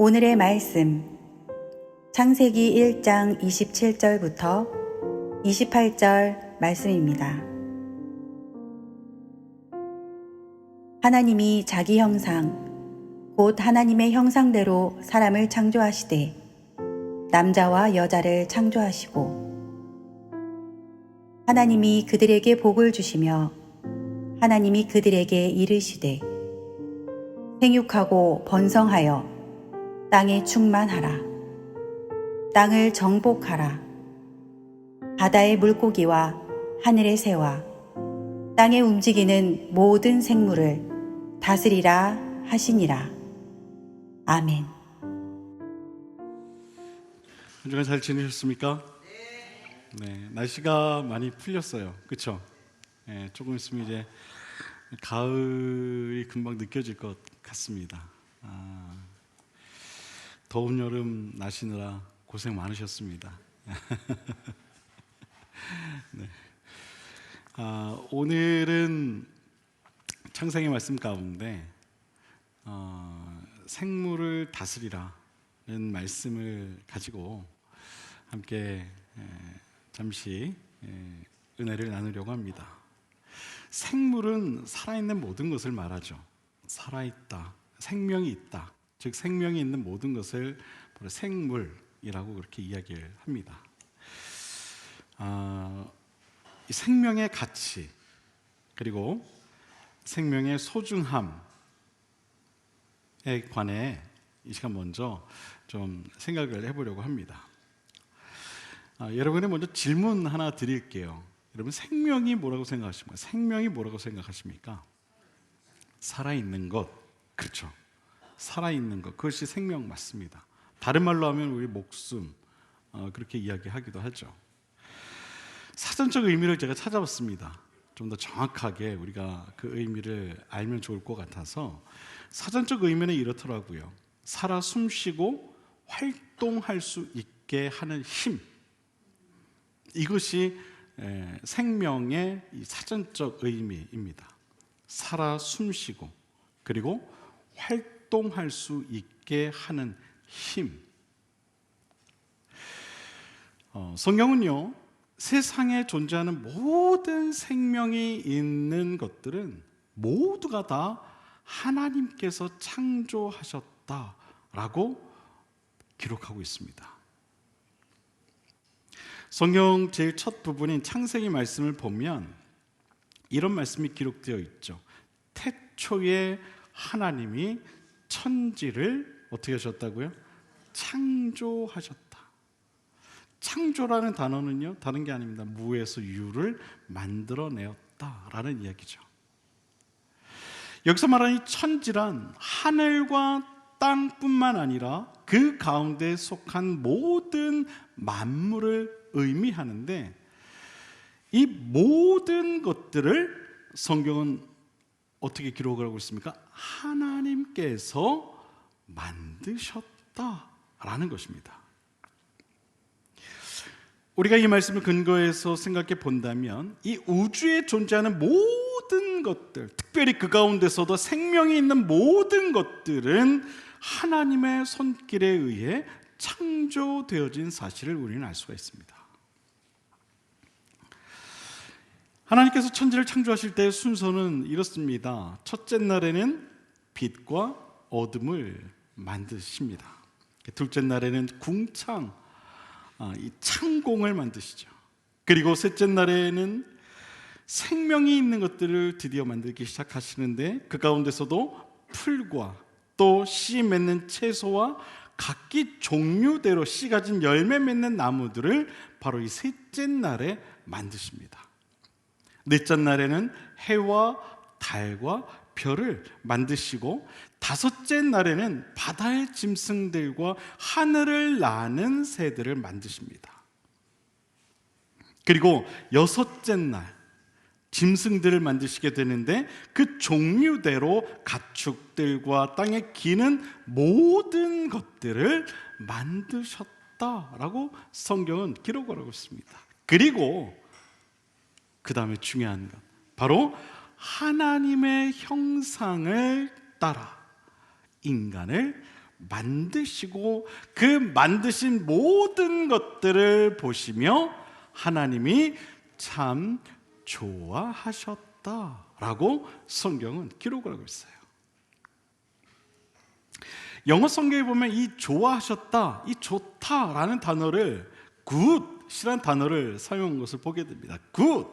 오늘의 말씀 창세기 1장 27절부터 28절 말씀입니다. 하나님이 자기 형상 곧 하나님의 형상대로 사람을 창조하시되 남자와 여자를 창조하시고 하나님이 그들에게 복을 주시며 하나님이 그들에게 이르시되 생육하고 번성하여 땅에 충만하라. 땅을 정복하라. 바다의 물고기와 하늘의 새와 땅에 움직이는 모든 생물을 다스리라 하시니라. 아멘. 한 주간 잘 지내셨습니까? 네, 날씨가 많이 풀렸어요. 그렇죠? 네, 조금 있으면 이제 가을이 금방 느껴질 것 같습니다. 더운 여름 나시느라 고생 많으셨습니다. 네. 오늘은 창세기 말씀 가운데 생물을 다스리라는 말씀을 가지고 함께 잠시 은혜를 나누려고 합니다. 생물은 살아있는 모든 것을 말하죠. 살아있다, 생명이 있다, 즉 생명이 있는 모든 것을 생물이라고 그렇게 이야기를 합니다. 이 생명의 가치 그리고 생명의 소중함에 관해 이 시간 먼저 좀 생각을 해보려고 합니다. 여러분의 먼저 질문 하나 드릴게요. 여러분, 생명이 뭐라고 생각하십니까? 생명이 뭐라고 생각하십니까? 살아있는 것, 그렇죠? 살아있는 것, 그것이 생명 맞습니다. 다른 말로 하면 우리 목숨, 그렇게 이야기하기도 하죠. 사전적 의미를 제가 찾아봤습니다. 좀 더 정확하게 우리가 그 의미를 알면 좋을 것 같아서 사전적 의미는 이렇더라고요. 살아 숨쉬고 활동할 수 있게 하는 힘, 이것이 생명의 이 사전적 의미입니다. 살아 숨쉬고 그리고 활동할 수 있게 하는 힘. 성경은요, 세상에 존재하는 모든 생명이 있는 것들은 모두가 다 하나님께서 창조하셨다라고 기록하고 있습니다. 성경 제일 첫 부분인 창세기 말씀을 보면 이런 말씀이 기록되어 있죠. 태초에 하나님이 천지를 어떻게 하셨다고요? 창조하셨다. 창조라는 단어는요, 다른 게 아닙니다. 무에서 유를 만들어내었다라는 이야기죠. 여기서 말하는 이 천지란 하늘과 땅뿐만 아니라 그 가운데 속한 모든 만물을 의미하는데, 이 모든 것들을 성경은 어떻게 기록을 하고 있습니까? 하나님께서 만드셨다라는 것입니다. 우리가 이 말씀을 근거해서 생각해 본다면 이 우주에 존재하는 모든 것들, 특별히 그 가운데서도 생명이 있는 모든 것들은 하나님의 손길에 의해 창조되어진 사실을 우리는 알 수가 있습니다. 하나님께서 천지를 창조하실 때의 순서는 이렇습니다. 첫째 날에는 빛과 어둠을 만드십니다. 둘째 날에는 궁창, 이 창공을 만드시죠. 그리고 셋째 날에는 생명이 있는 것들을 드디어 만들기 시작하시는데, 그 가운데서도 풀과 또 씨 맺는 채소와 각기 종류대로 씨 가진 열매 맺는 나무들을 바로 이 셋째 날에 만드십니다. 넷째 날에는 해와 달과 별을 만드시고, 다섯째 날에는 바다의 짐승들과 하늘을 나는 새들을 만드십니다. 그리고 여섯째 날 짐승들을 만드시게 되는데, 그 종류대로 가축들과 땅에 기는 모든 것들을 만드셨다라고 성경은 기록을 하고 있습니다. 그리고 그 다음에 중요한 것, 바로 하나님의 형상을 따라 인간을 만드시고 그 만드신 모든 것들을 보시며 하나님이 참 좋아하셨다라고 성경은 기록을 하고 있어요. 영어 성경에 보면 이 좋아하셨다, 이 좋다라는 단어를 good이라는 단어를 사용한 것을 보게 됩니다. good.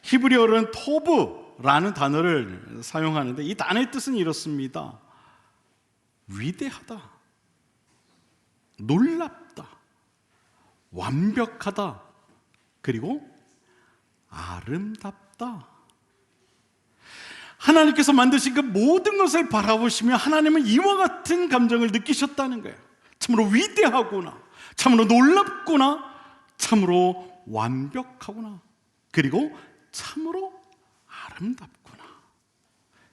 히브리어로는 토브라는 단어를 사용하는데 이 단어의 뜻은 이렇습니다. 위대하다, 놀랍다, 완벽하다, 그리고 아름답다. 하나님께서 만드신 그 모든 것을 바라보시며 하나님은 이와 같은 감정을 느끼셨다는 거예요. 참으로 위대하구나, 참으로 놀랍구나, 참으로 완벽하구나, 그리고 참으로 아름답구나.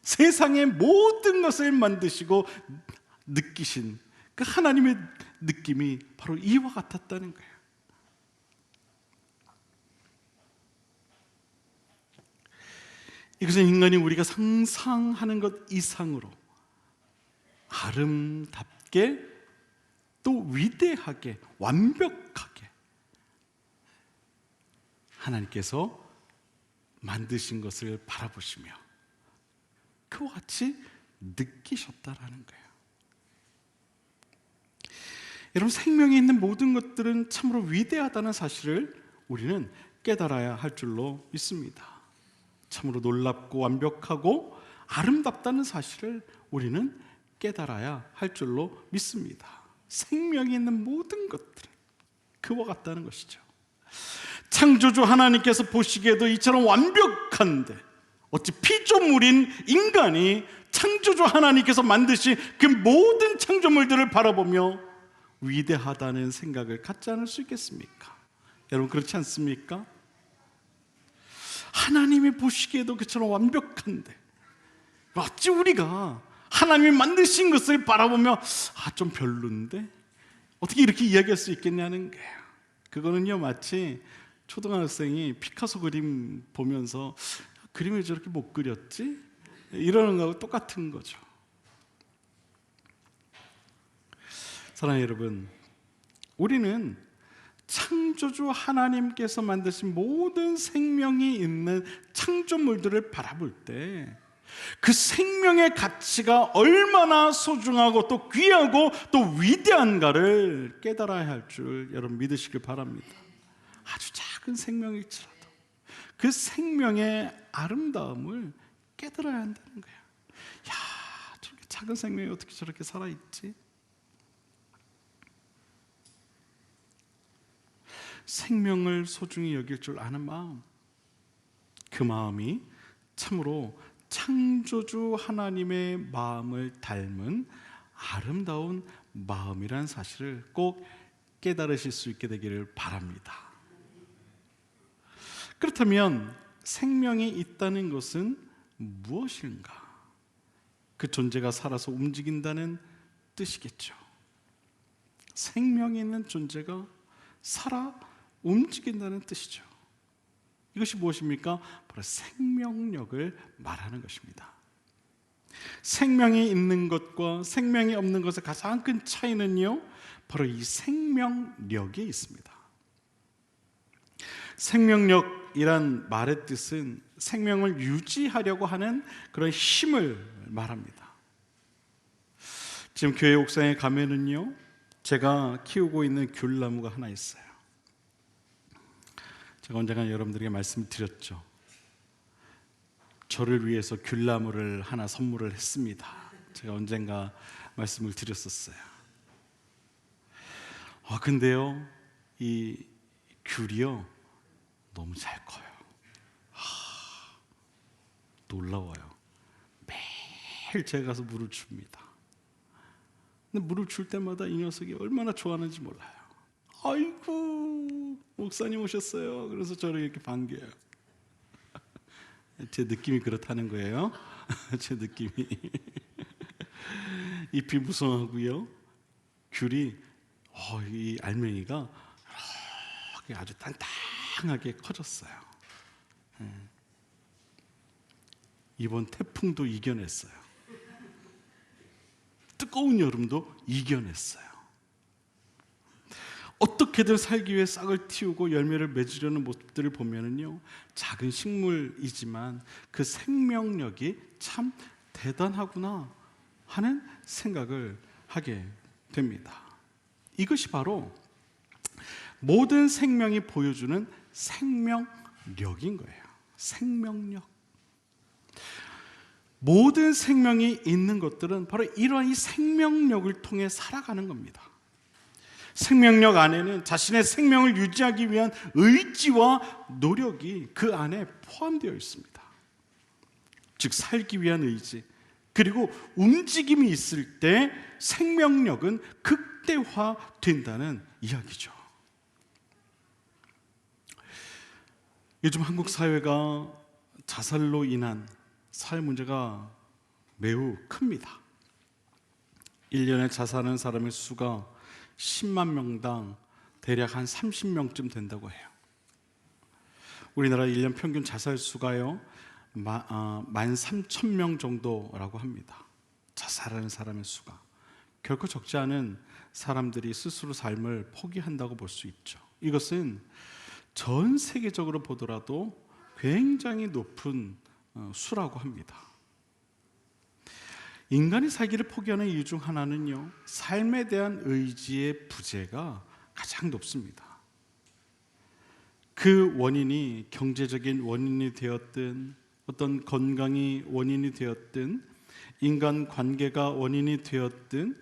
세상의 모든 것을 만드시고 느끼신 그 하나님의 느낌이 바로 이와 같았다는 거예요. 이것은 인간이 우리가 상상하는 것 이상으로 아름답게 또 위대하게 완벽하게 하나님께서 만드신 것을 바라보시며 그와 같이 느끼셨다라는 거예요. 여러분, 생명에 있는 모든 것들은 참으로 위대하다는 사실을 우리는 깨달아야 할 줄로 믿습니다. 참으로 놀랍고 완벽하고 아름답다는 사실을 우리는 깨달아야 할 줄로 믿습니다. 생명이 있는 모든 것들은 그와 같다는 것이죠. 창조주 하나님께서 보시기에도 이처럼 완벽한데 어찌 피조물인 인간이 창조주 하나님께서 만드신 그 모든 창조물들을 바라보며 위대하다는 생각을 갖지 않을 수 있겠습니까? 여러분, 그렇지 않습니까? 하나님이 보시기에도 그처럼 완벽한데 어찌 우리가 하나님이 만드신 것을 바라보며 좀 별론데 어떻게 이렇게 이야기할 수 있겠냐는 거예요. 그거는요, 마치 초등학생이 피카소 그림 보면서 그림을 저렇게 못 그렸지? 이러는 거하고 똑같은 거죠. 사랑하는 여러분, 우리는 창조주 하나님께서 만드신 모든 생명이 있는 창조물들을 바라볼 때 그 생명의 가치가 얼마나 소중하고 또 귀하고 또 위대한가를 깨달아야 할 줄 여러분 믿으시길 바랍니다. 아주 작은 생명일지라도 그 생명의 아름다움을 깨달아야 한다는 거예요. 야, 저렇게 작은 생명이 어떻게 저렇게 살아있지? 생명을 소중히 여길 줄 아는 마음, 그 마음이 참으로 창조주 하나님의 마음을 닮은 아름다운 마음이라는 사실을 꼭 깨달으실 수 있게 되기를 바랍니다. 그렇다면 생명이 있다는 것은 무엇인가? 그 존재가 살아서 움직인다는 뜻이겠죠. 생명이 있는 존재가 살아 움직인다는 뜻이죠. 이것이 무엇입니까? 바로 생명력을 말하는 것입니다. 생명이 있는 것과 생명이 없는 것의 가장 큰 차이는요, 바로 이 생명력에 있습니다. 생명력이란 말의 뜻은 생명을 유지하려고 하는 그런 힘을 말합니다. 지금 교회 옥상에 가면은요, 제가 키우고 있는 귤나무가 하나 있어요. 제가 언젠가 여러분들에게 말씀드렸죠. 저를 위해서 귤나무를 하나 선물을 했습니다. 제가 언젠가 말씀을 드렸었어요. 근데요, 이 귤이요 너무 잘 커요. 놀라워요. 매일 제가 가서 물을 줍니다. 근데 물을 줄 때마다 이 녀석이 얼마나 좋아하는지 몰라요. 아이고, 목사님 오셨어요. 그래서 저를 이렇게 반겨요. 제 느낌이 그렇다는 거예요. 제 느낌이. 잎이 무성하고요, 귤이 이 알맹이가 이렇게 아주 땅땅하게 커졌어요. 이번 태풍도 이겨냈어요. 뜨거운 여름도 이겨냈어요. 어떻게든 살기 위해 싹을 틔우고 열매를 맺으려는 모습들을 보면은요, 작은 식물이지만 그 생명력이 참 대단하구나 하는 생각을 하게 됩니다. 이것이 바로 모든 생명이 보여주는 생명력인 거예요. 생명력. 모든 생명이 있는 것들은 바로 이러한 이 생명력을 통해 살아가는 겁니다. 생명력 안에는 자신의 생명을 유지하기 위한 의지와 노력이 그 안에 포함되어 있습니다. 즉 살기 위한 의지, 그리고 움직임이 있을 때 생명력은 극대화된다는 이야기죠. 요즘 한국 사회가 자살로 인한 사회 문제가 매우 큽니다. 1년에 자살하는 사람의 수가 10만 명당 대략 한 30명쯤 된다고 해요. 우리나라 1년 평균 자살 수가요 13,000명 정도라고 합니다. 자살하는 사람의 수가. 결코 적지 않은 사람들이 스스로 삶을 포기한다고 볼 수 있죠. 이것은 전 세계적으로 보더라도 굉장히 높은 수라고 합니다. 인간이 살기를 포기하는 이유 중 하나는요, 삶에 대한 의지의 부재가 가장 높습니다. 그 원인이 경제적인 원인이 되었든, 어떤 건강이 원인이 되었든, 인간 관계가 원인이 되었든,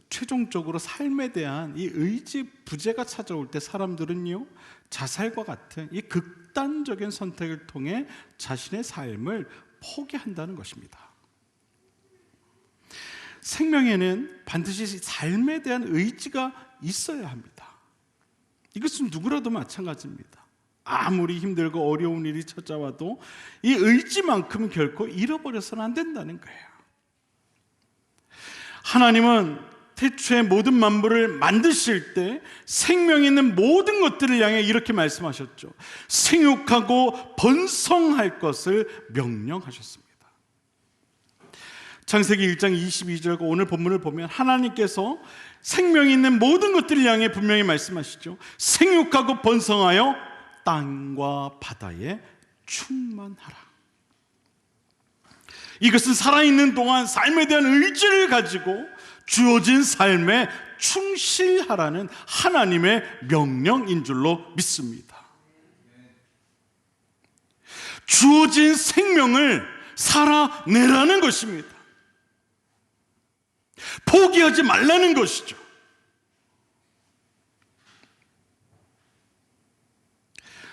최종적으로 삶에 대한 이 의지 부재가 찾아올 때 사람들은요, 자살과 같은 이 극단적인 선택을 통해 자신의 삶을 포기한다는 것입니다. 생명에는 반드시 삶에 대한 의지가 있어야 합니다. 이것은 누구라도 마찬가지입니다. 아무리 힘들고 어려운 일이 찾아와도 이 의지만큼은 결코 잃어버려서는 안 된다는 거예요. 하나님은 태초에 모든 만물을 만드실 때 생명 있는 모든 것들을 향해 이렇게 말씀하셨죠. 생육하고 번성할 것을 명령하셨습니다. 창세기 1장 22절과 오늘 본문을 보면 하나님께서 생명 있는 모든 것들을 향해 분명히 말씀하시죠. 생육하고 번성하여 땅과 바다에 충만하라. 이것은 살아있는 동안 삶에 대한 의지를 가지고 주어진 삶에 충실하라는 하나님의 명령인 줄로 믿습니다. 주어진 생명을 살아내라는 것입니다. 포기하지 말라는 것이죠.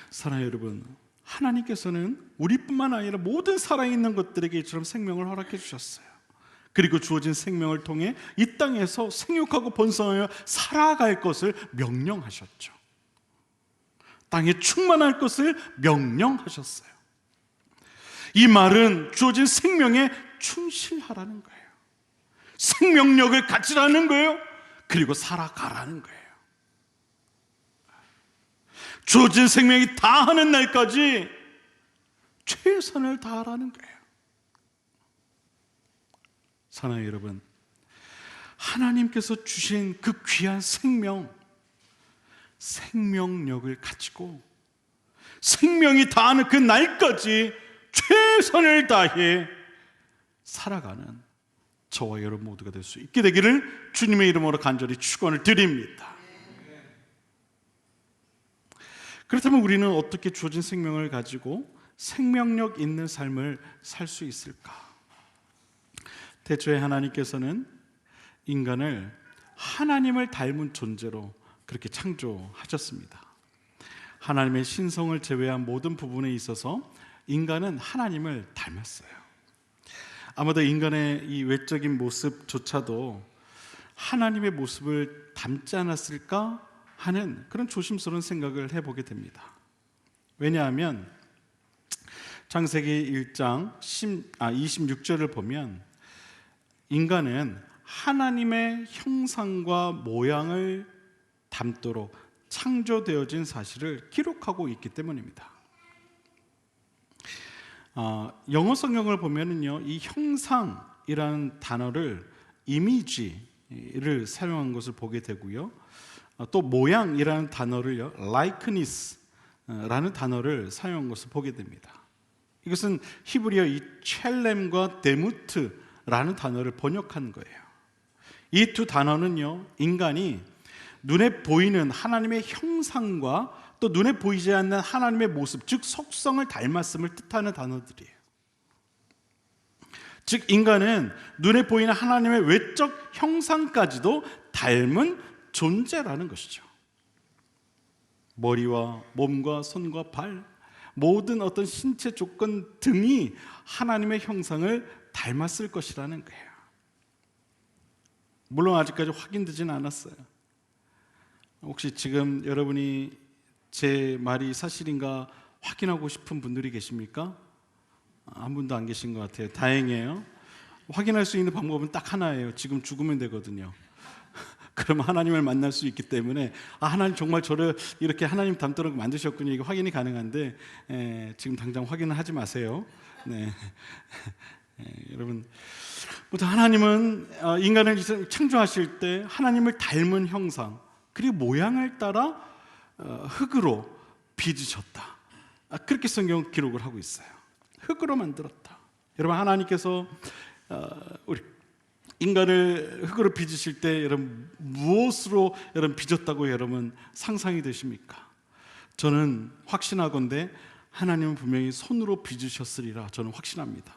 사랑하는 여러분, 하나님께서는 우리뿐만 아니라 모든 살아있는 것들에게 이처럼 생명을 허락해 주셨어요. 그리고 주어진 생명을 통해 이 땅에서 생육하고 번성하여 살아갈 것을 명령하셨죠. 땅에 충만할 것을 명령하셨어요. 이 말은 주어진 생명에 충실하라는 거예요. 생명력을 가지라는 거예요. 그리고 살아가라는 거예요. 주어진 생명이 다하는 날까지 최선을 다하라는 거예요. 사랑하는 여러분, 하나님께서 주신 그 귀한 생명력을 가지고 생명이 다하는 그 날까지 최선을 다해 살아가는 저와 여러분 모두가 될 수 있게 되기를 주님의 이름으로 간절히 축원을 드립니다. 그렇다면 우리는 어떻게 주어진 생명을 가지고 생명력 있는 삶을 살 수 있을까? 태초에 하나님께서는 인간을 하나님을 닮은 존재로 그렇게 창조하셨습니다. 하나님의 신성을 제외한 모든 부분에 있어서 인간은 하나님을 닮았어요. 아마도 인간의 이 외적인 모습조차도 하나님의 모습을 닮지 않았을까 하는 그런 조심스러운 생각을 해보게 됩니다. 왜냐하면 창세기 1장 26절을 보면 인간은 하나님의 형상과 모양을 닮도록 창조되어진 사실을 기록하고 있기 때문입니다. 영어 성경을 보면은요, 이 형상이라는 단어를 이미지를 사용한 것을 보게 되고요. 또 모양이라는 단어를요, likeness라는 단어를 사용한 것을 보게 됩니다. 이것은 히브리어 이 첼렘과 데무트라는 단어를 번역한 거예요. 이 두 단어는요, 인간이 눈에 보이는 하나님의 형상과 또 눈에 보이지 않는 하나님의 모습, 즉 속성을 닮았음을 뜻하는 단어들이에요. 즉 인간은 눈에 보이는 하나님의 외적 형상까지도 닮은 존재라는 것이죠. 머리와 몸과 손과 발, 모든 어떤 신체 조건 등이 하나님의 형상을 닮았을 것이라는 거예요. 물론 아직까지 확인되지는 않았어요. 혹시 지금 여러분이 제 말이 사실인가 확인하고 싶은 분들이 계십니까? 한 분도 안 계신 것 같아요. 다행이에요. 확인할 수 있는 방법은 딱 하나예요. 지금 죽으면 되거든요. 그럼 하나님을 만날 수 있기 때문에 하나님 정말 저를 이렇게 하나님 닮도록 만드셨군요. 이게 확인이 가능한데 지금 당장 확인을 하지 마세요. 네. 여러분, 하나님은 인간을 창조하실 때 하나님을 닮은 형상 그리고 모양을 따라 흙으로 빚으셨다. 그렇게 성경 기록을 하고 있어요. 흙으로 만들었다. 여러분, 하나님께서 우리 인간을 흙으로 빚으실 때 여러분 무엇으로 여러분 빚었다고 여러분 상상이 되십니까? 저는 확신하건대 하나님은 분명히 손으로 빚으셨으리라 저는 확신합니다.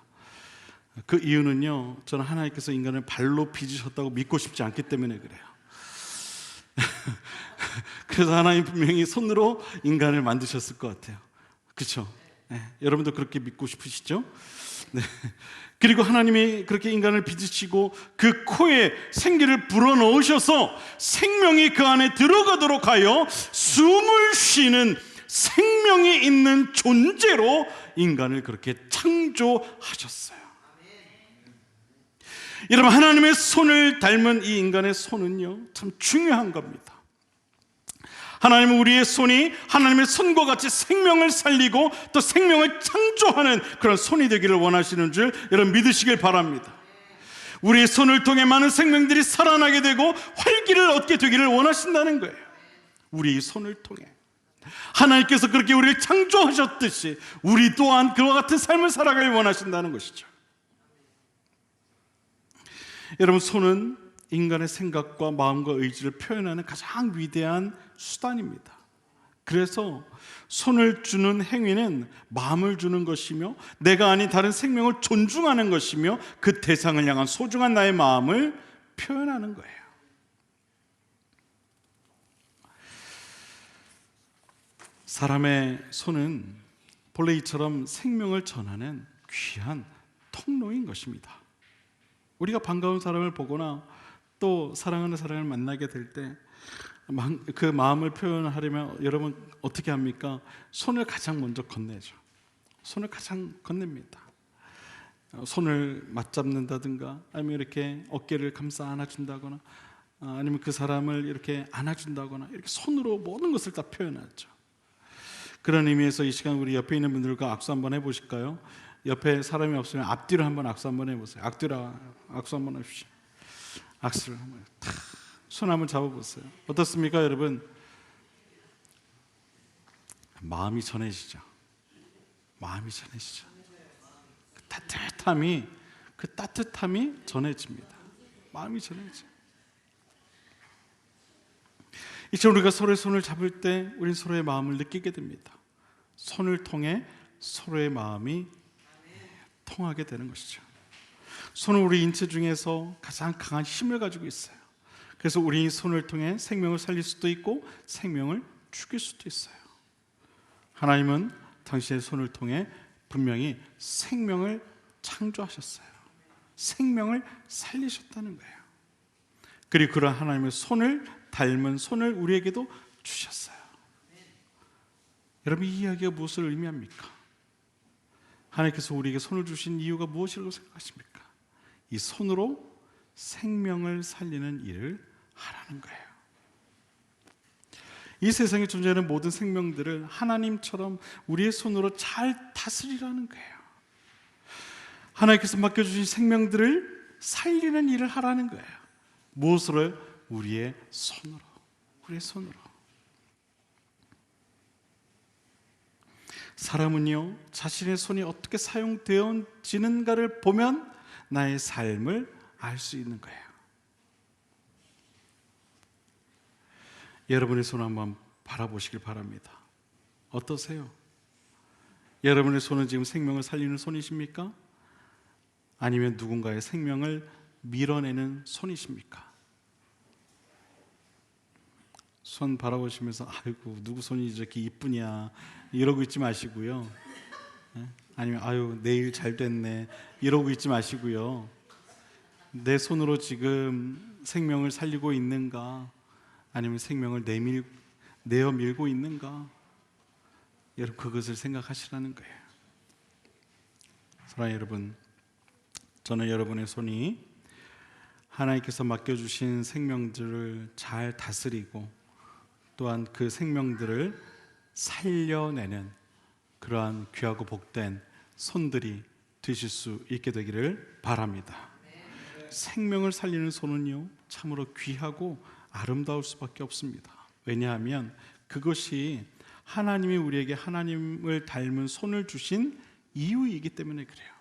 그 이유는요, 저는 하나님께서 인간을 발로 빚으셨다고 믿고 싶지 않기 때문에 그래요. 그래서 하나님 분명히 손으로 인간을 만드셨을 것 같아요. 그렇죠? 네, 여러분도 그렇게 믿고 싶으시죠? 네. 그리고 하나님이 그렇게 인간을 빚으시고 그 코에 생기를 불어넣으셔서 생명이 그 안에 들어가도록 하여 숨을 쉬는 생명이 있는 존재로 인간을 그렇게 창조하셨어요. 여러분, 하나님의 손을 닮은 이 인간의 손은요, 참 중요한 겁니다. 하나님은 우리의 손이 하나님의 손과 같이 생명을 살리고 또 생명을 창조하는 그런 손이 되기를 원하시는 줄 여러분 믿으시길 바랍니다. 우리의 손을 통해 많은 생명들이 살아나게 되고 활기를 얻게 되기를 원하신다는 거예요. 우리의 손을 통해 하나님께서 그렇게 우리를 창조하셨듯이 우리 또한 그와 같은 삶을 살아가길 원하신다는 것이죠. 여러분, 손은 인간의 생각과 마음과 의지를 표현하는 가장 위대한 수단입니다. 그래서 손을 주는 행위는 마음을 주는 것이며 내가 아닌 다른 생명을 존중하는 것이며 그 대상을 향한 소중한 나의 마음을 표현하는 거예요. 사람의 손은 본래 이처럼 생명을 전하는 귀한 통로인 것입니다. 우리가 반가운 사람을 보거나 또 사랑하는 사람을 만나게 될 때 그 마음을 표현하려면 여러분 어떻게 합니까? 손을 가장 먼저 건네죠. 손을 가장 건넵니다. 손을 맞잡는다든가 아니면 이렇게 어깨를 감싸 안아준다거나 아니면 그 사람을 이렇게 안아준다거나 이렇게 손으로 모든 것을 다 표현하죠. 그런 의미에서 이 시간 우리 옆에 있는 분들과 악수 한번 해보실까요? 옆에 사람이 없으면 앞뒤로 한번 악수 한번 해보세요. 앞뒤로 악수 한번 해주십시오. 악수를 한번 손 한번 잡아보세요. 어떻습니까, 여러분? 마음이 전해지죠. 마음이 전해지죠. 그 따뜻함이 전해집니다. 마음이 전해져. 이처럼 우리가 서로의 손을 잡을 때 우리는 서로의 마음을 느끼게 됩니다. 손을 통해 서로의 마음이 통하게 되는 것이죠. 손은 우리 인체 중에서 가장 강한 힘을 가지고 있어요. 그래서 우리 손을 통해 생명을 살릴 수도 있고 생명을 죽일 수도 있어요. 하나님은 당신의 손을 통해 분명히 생명을 창조하셨어요. 생명을 살리셨다는 거예요. 그리고 그런 하나님의 손을 닮은 손을 우리에게도 주셨어요. 여러분, 이 이야기가 무엇을 의미합니까? 하나님께서 우리에게 손을 주신 이유가 무엇이라고 생각하십니까? 이 손으로 생명을 살리는 일을 하라는 거예요. 이 세상에 존재하는 모든 생명들을 하나님처럼 우리의 손으로 잘 다스리라는 거예요. 하나님께서 맡겨주신 생명들을 살리는 일을 하라는 거예요. 무엇으로? 우리의 손으로. 우리의 손으로. 사람은요, 자신의 손이 어떻게 사용되어지는가를 보면 나의 삶을 알 수 있는 거예요. 여러분의 손 한번 바라보시길 바랍니다. 어떠세요? 여러분의 손은 지금 생명을 살리는 손이십니까? 아니면 누군가의 생명을 밀어내는 손이십니까? 손 바라보시면서 아이고 누구 손이 저렇게 이쁘냐 이러고 있지 마시고요. 아니면 아유 내일 잘 됐네 이러고 있지 마시고요. 내 손으로 지금 생명을 살리고 있는가, 아니면 생명을 내어 밀고 있는가, 여러분 그것을 생각하시라는 거예요. 사랑하는 여러분, 저는 여러분의 손이 하나님께서 맡겨주신 생명들을 잘 다스리고 또한 그 생명들을 살려내는 그러한 귀하고 복된 손들이 되실 수 있게 되기를 바랍니다. 생명을 살리는 손은요, 참으로 귀하고 아름다울 수밖에 없습니다. 왜냐하면 그것이 하나님이 우리에게 하나님을 닮은 손을 주신 이유이기 때문에 그래요.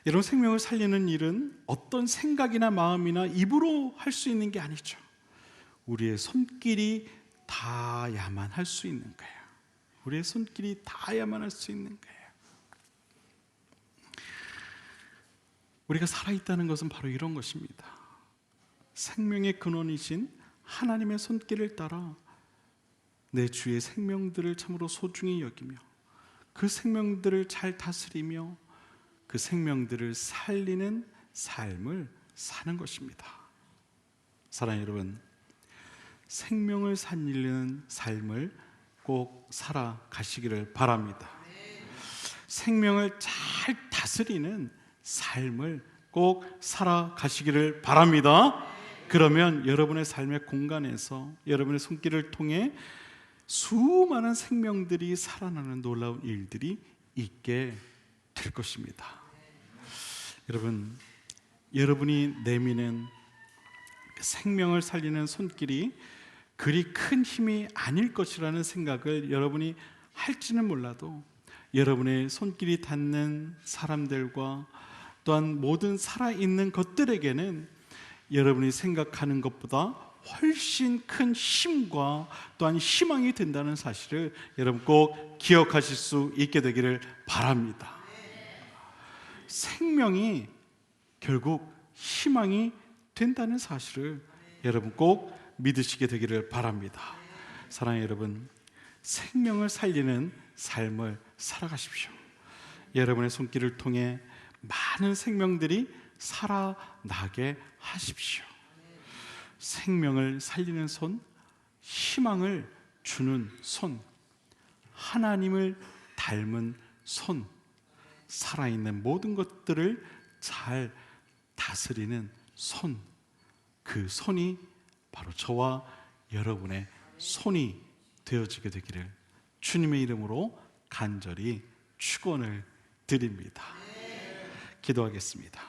여러분, 생명을 살리는 일은 어떤 생각이나 마음이나 입으로 할 수 있는 게 아니죠. 우리의 손길이 닿아야만 할 수 있는 거예요. 우리의 손길이 닿아야만 할 수 있는 거예요. 우리가 살아있다는 것은 바로 이런 것입니다. 생명의 근원이신 하나님의 손길을 따라 내 주의 생명들을 참으로 소중히 여기며 그 생명들을 잘 다스리며 그 생명들을 살리는 삶을 사는 것입니다. 사랑하는 여러분, 생명을 살리는 삶을 꼭 살아가시기를 바랍니다. 생명을 잘 다스리는 삶을 꼭 살아가시기를 바랍니다. 그러면 여러분의 삶의 공간에서 여러분의 손길을 통해 수많은 생명들이 살아나는 놀라운 일들이 있게 될 것입니다. 여러분, 여러분이 내미는 생명을 살리는 손길이 그리 큰 힘이 아닐 것이라는 생각을 여러분이 할지는 몰라도 여러분의 손길이 닿는 사람들과 또한 모든 살아있는 것들에게는 여러분이 생각하는 것보다 훨씬 큰 힘과 또한 희망이 된다는 사실을 여러분 꼭 기억하실 수 있게 되기를 바랍니다. 생명이 결국 희망이 된다는 사실을 여러분 꼭 믿으시게 되기를 바랍니다. 사랑하는 여러분, 생명을 살리는 삶을 살아가십시오. 여러분의 손길을 통해 많은 생명들이 살아나게 하십시오. 생명을 살리는 손, 희망을 주는 손, 하나님을 닮은 손, 살아있는 모든 것들을 잘 다스리는 손, 그 손이 바로 저와 여러분의 손이 되어지게 되기를 주님의 이름으로 간절히 축원을 드립니다. 기도하겠습니다.